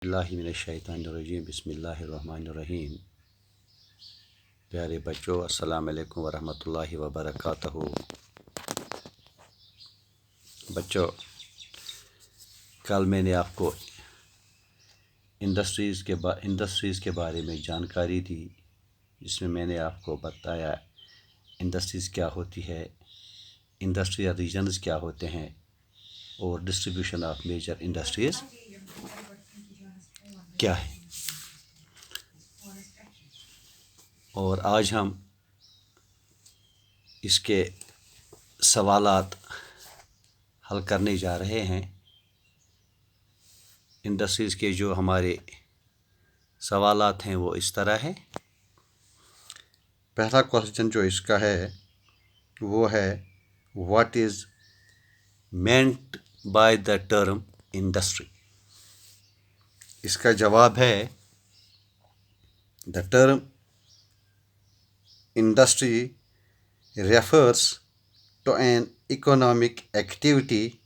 बिस्मिल्लाहिर्रहमानिर्रहीम बिस्मिल्लाहिर्रहमानिर्रहीम। प्यारे बच्चों, अस्सलाम वालेकुम वरहमतुल्लाहि वबरकातुहू। बच्चों, कल मैंने आपको इंडस्ट्रीज़ के बारे में जानकारी दी, जिसमें मैंने आपको बताया इंडस्ट्रीज़ क्या होती है, इंडस्ट्रियल रीजन्स क्या होते हैं और डिस्ट्रीब्यूशन ऑफ मेजर इंडस्ट्रीज़ क्या है। और आज हम इसके सवालात हल करने जा रहे हैं। इंडस्ट्रीज़ के जो हमारे सवालात हैं वो इस तरह है। पहला क्वेश्चन जो इसका है वो है, what is meant by the term industry. इसका जवाब है, the term industry refers to an economic activity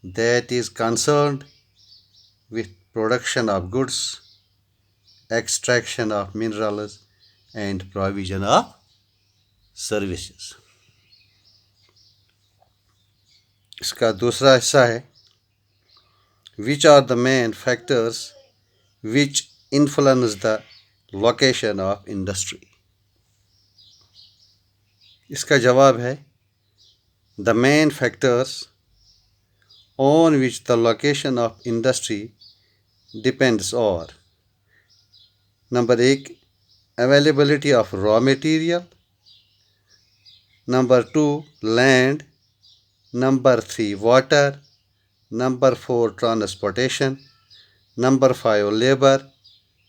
that is concerned with production of goods, extraction of minerals and provision of services. इसका दूसरा हिस्सा है, which are the main factors which influence the location of industry. इसका जवाब है, the main factors on which the location of industry depends are: number 1, availability of raw material; number 2, land; number 3, water; number 4, transportation; number 5, labor;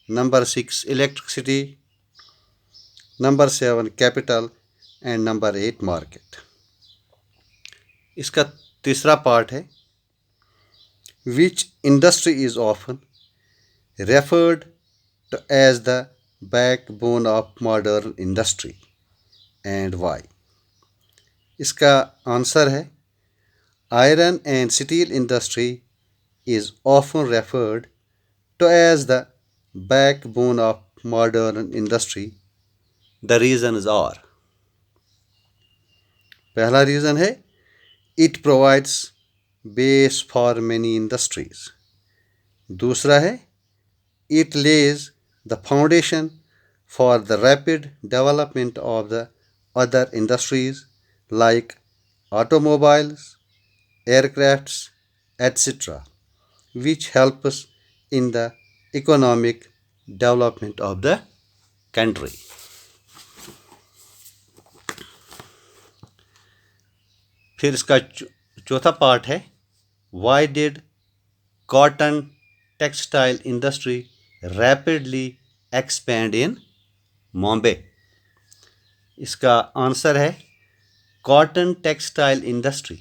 number 6, electricity; number 7, capital; and number 8, market. इसका तीसरा part है, which industry is often referred to as the backbone of modern industry and why. इसका answer है, iron and steel industry is often referred to as the backbone of modern industry. The reasons are: पहला reason है, it provides base for many industries. दूसरा है, it lays the foundation for the rapid development of the other industries like automobiles, aircrafts, etc., which helps in the economic development of the country. फिर इसका चौथा part है, why did cotton textile industry rapidly expand in Mumbai. इसका answer है, cotton textile industry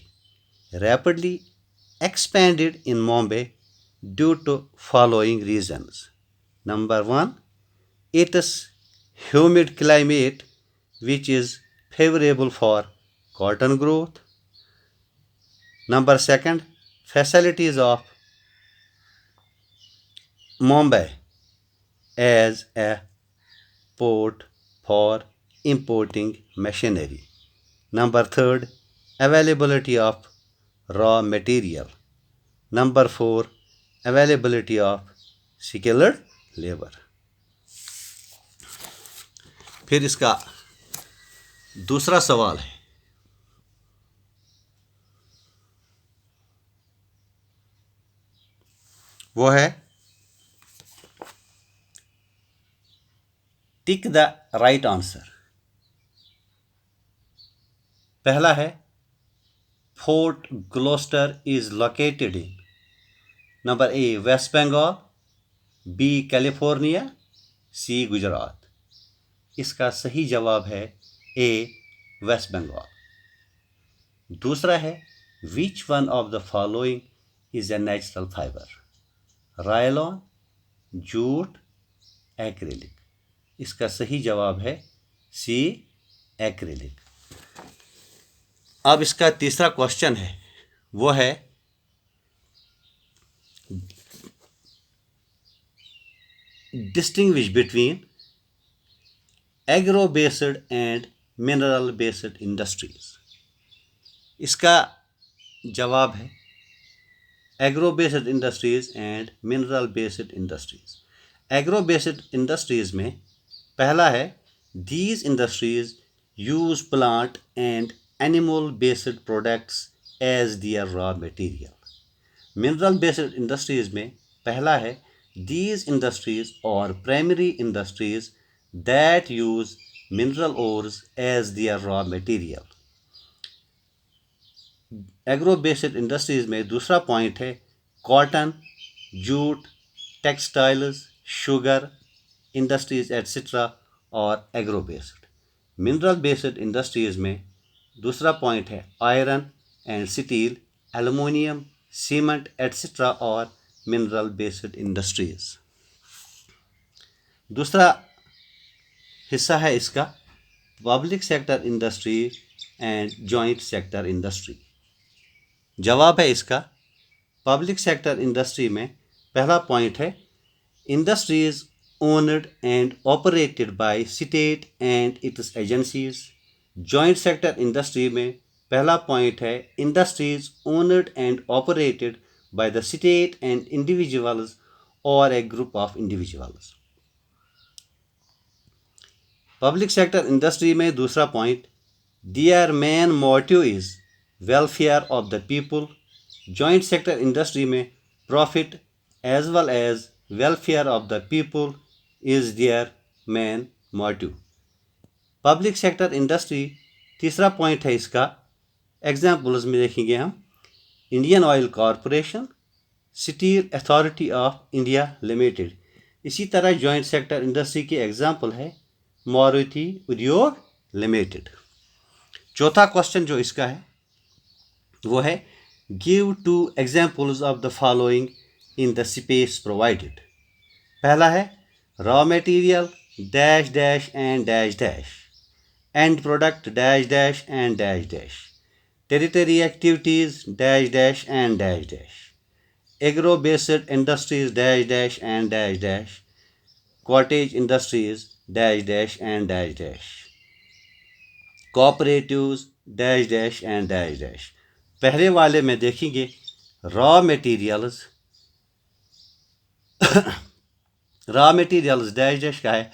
rapidly expanded in Mumbai due to following reasons. Number 1, its humid climate, which is favorable for cotton growth. Number 2, facilities of Mumbai as a port for importing machinery. Number 3, availability of raw material. Number 4, availability of skilled labor. फिर इसका दूसरा सवाल है, वो है, tick the right answer. पहला है, fort Gloucester is located in number A West Bengal, B California, C Gujarat. इसका सही जवाब है ए वेस्ट बंगाल। दूसरा है, which one of the following is a natural fibre? Rayon, jute, acrylic. इसका सही जवाब है सी एक्रिलिक। अब इसका तीसरा क्वेश्चन है, वो है, distinguish between agro-based and mineral-based industries? इसका जवाब है agro-based industries and mineral-based industries. Agro-based industries में पहला है these industries use plant and animal-based products as their raw material. Mineral-based industries में पहला है these industries are primary industries that use mineral ores as their raw material. Agro based industries में दूसरा point है cotton, jute, textiles, sugar industries etcetera और agro based. Mineral based industries में दूसरा point है iron and steel, aluminium, cement etcetera और mineral based industries. दूसरा हिस्सा है इसका public sector industry and joint sector industry. जवाब है इसका पब्लिक सेक्टर इंडस्ट्री में पहला पॉइंट है industries owned and operated by state and its agencies. Joint sector industry में पहला पॉइंट है industries owned and operated by the state and individuals और a group of individuals. Public sector industry में दूसरा point their main motive is welfare of the people. Joint sector industry में profit as well as welfare of the people is their main motive. Public sector industry तीसरा point है इसका examples में देखेंगे हम Indian oil corporation, steel authority of India limited. इसी तरह joint sector industry की एग्जाम्पल है मारुति उद्योग लिमिटेड। चौथा क्वेश्चन जो इसका है वो है give 2 examples of the following in the space provided. पहला है raw material dash dash and dash dash, and product dash dash and dash dash, territory activities dash dash and dash dash, agro based industries dash dash and dash dash, cottage industries dash dash and dash dash, cooperatives dash dash and dash dash. पहले वाले में देखेंगे raw materials dash dash का है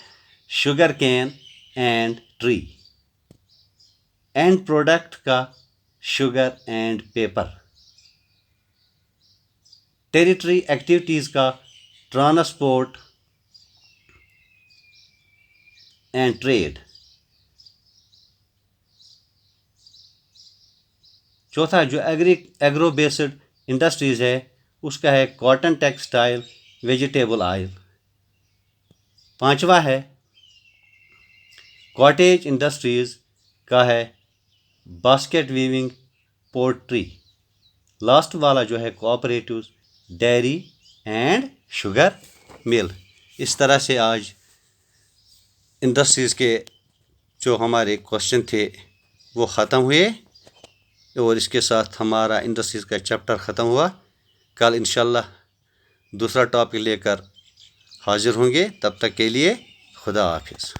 sugar cane and tree, end product का sugar and paper, tertiary activities का transport and trade. चौथा जो एग्रो बेस्ड इंडस्ट्रीज़ है उसका है कॉटन, टेक्सटाइल, वेजिटेबल ऑयल। पांचवा है कॉटेज इंडस्ट्रीज़ का है बास्केट वीविंग, पोल्ट्री। लास्ट वाला जो है cooperatives, dairy and sugar mill. इस तरह से आज इंडस्ट्रीज़ के जो हमारे क्वेश्चन थे वो ख़त्म हुए और इसके साथ हमारा इंडस्ट्रीज़ का चैप्टर ख़त्म हुआ। कल इंशाल्लाह दूसरा टॉपिक लेकर हाजिर होंगे। तब तक के लिए खुदा हाफिज़।